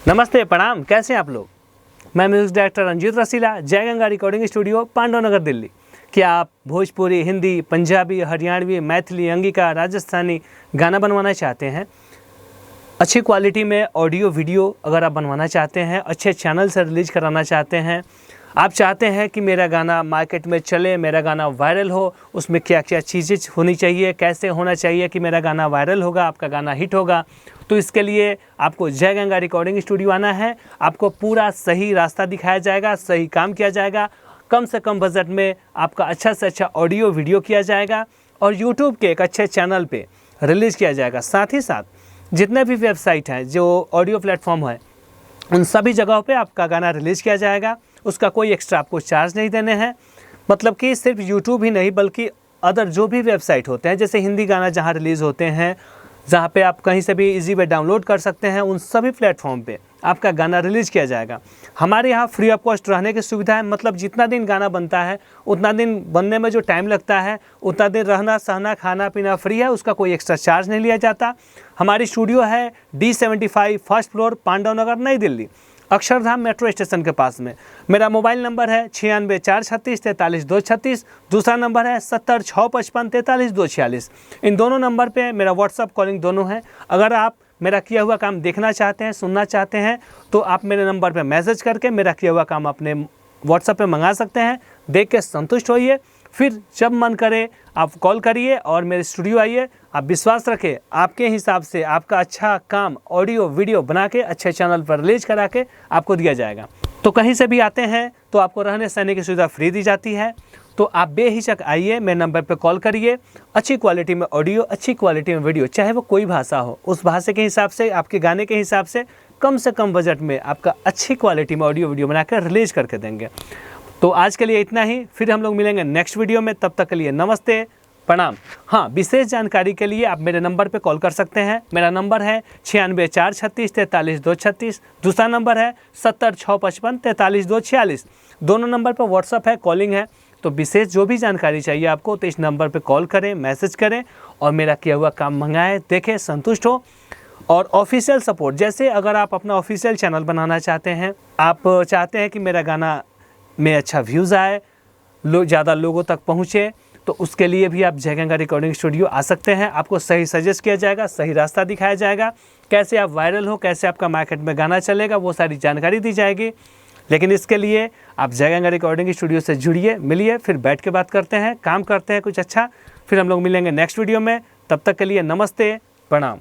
नमस्ते, प्रणाम। कैसे हैं आप लोग? मैं म्यूजिक डायरेक्टर रंजीत रसीला, जय गंगा रिकॉर्डिंग स्टूडियो, पांडवनगर, दिल्ली। क्या आप भोजपुरी, हिंदी, पंजाबी, हरियाणवी, मैथिली, अंगिका, राजस्थानी गाना बनवाना चाहते हैं? अच्छी क्वालिटी में ऑडियो वीडियो अगर आप बनवाना चाहते हैं, अच्छे चैनल से रिलीज कराना चाहते हैं, आप चाहते हैं कि मेरा गाना मार्केट में चले, मेरा गाना वायरल हो, उसमें क्या क्या चीज़ें होनी चाहिए, कैसे होना चाहिए कि मेरा गाना वायरल होगा, आपका गाना हिट होगा, तो इसके लिए आपको जय गंगा रिकॉर्डिंग स्टूडियो आना है। आपको पूरा सही रास्ता दिखाया जाएगा, सही काम किया जाएगा, कम से कम बजट में आपका अच्छा से अच्छा ऑडियो वीडियो किया जाएगा और यूट्यूब के एक अच्छे चैनल पे रिलीज़ किया जाएगा। साथ ही साथ जितने भी वेबसाइट हैं, जो ऑडियो प्लेटफॉर्म है, उन सभी जगहों पे आपका गाना रिलीज़ किया जाएगा। उसका कोई एक्स्ट्रा आपको चार्ज नहीं देने हैं। मतलब कि सिर्फ यूट्यूब ही नहीं बल्कि अदर जो भी वेबसाइट होते हैं, जैसे हिंदी गाना जहाँ रिलीज़ होते हैं, जहाँ पे आप कहीं से भी इजी वे डाउनलोड कर सकते हैं, उन सभी प्लेटफॉर्म पे आपका गाना रिलीज़ किया जाएगा। हमारे यहाँ फ्री ऑफ कॉस्ट रहने की सुविधा है। मतलब जितना दिन गाना बनता है, उतना दिन बनने में जो टाइम लगता है, उतना दिन रहना सहना खाना पीना फ्री है, उसका कोई एक्स्ट्रा चार्ज नहीं लिया जाता। हमारी स्टूडियो है D75 फर्स्ट फ्लोर, पांडवनगर, नई दिल्ली, अक्षरधाम मेट्रो स्टेशन के पास में। मेरा मोबाइल नंबर है 9646343236। दूसरा नंबर है 7065534246। इन दोनों नंबर पे मेरा व्हाट्सअप कॉलिंग दोनों है। अगर आप मेरा किया हुआ काम देखना चाहते हैं, सुनना चाहते हैं, तो आप मेरे नंबर पे मैसेज करके मेरा किया हुआ काम अपने व्हाट्सएप पे मंगा सकते हैं। देख के संतुष्ट होइए, फिर जब मन करे आप कॉल करिए और मेरे स्टूडियो आइए। आप विश्वास रखें, आपके हिसाब से आपका अच्छा काम ऑडियो वीडियो बना के अच्छे चैनल पर रिलीज करा के आपको दिया जाएगा। तो कहीं से भी आते हैं तो आपको रहने सहने की सुविधा फ्री दी जाती है। तो आप बेहिचक आइए, मेरे नंबर पे कॉल करिए। अच्छी क्वालिटी में ऑडियो, अच्छी क्वालिटी में वीडियो, चाहे वो कोई भाषा हो, उस भाषा के हिसाब से, आपके गाने के हिसाब से कम बजट में आपका अच्छी क्वालिटी में ऑडियो वीडियो बनाकर रिलीज करके देंगे। तो आज के लिए इतना ही, फिर हम लोग मिलेंगे नेक्स्ट वीडियो में। तब तक के लिए नमस्ते, प्रणाम। हाँ, विशेष जानकारी के लिए आप मेरे नंबर पे कॉल कर सकते हैं। मेरा नंबर है 9643343236। दूसरा नंबर है 7065534246। दोनों नंबर पर व्हाट्सअप है, कॉलिंग है। तो विशेष जो भी जानकारी चाहिए आपको, तो इस नंबर पे कॉल करें, मैसेज करें और मेरा किया हुआ काम मंगाएं, देखें, संतुष्ट हो। और ऑफिशियल सपोर्ट, जैसे अगर आप अपना ऑफिशियल चैनल बनाना चाहते हैं, आप चाहते हैं कि मेरा गाना में अच्छा व्यूज़ आए, ज़्यादा लोगों तक पहुँचे, तो उसके लिए भी आप जय गंगा रिकॉर्डिंग स्टूडियो आ सकते हैं। आपको सही सजेस्ट किया जाएगा, सही रास्ता दिखाया जाएगा, कैसे आप वायरल हो, कैसे आपका मार्केट में गाना चलेगा, वो सारी जानकारी दी जाएगी। लेकिन इसके लिए आप जय गंगा रिकॉर्डिंग स्टूडियो से जुड़िए, मिलिए, फिर बैठ के बात करते हैं, काम करते हैं कुछ अच्छा। फिर हम लोग मिलेंगे नेक्स्ट वीडियो में। तब तक के लिए नमस्ते, प्रणाम।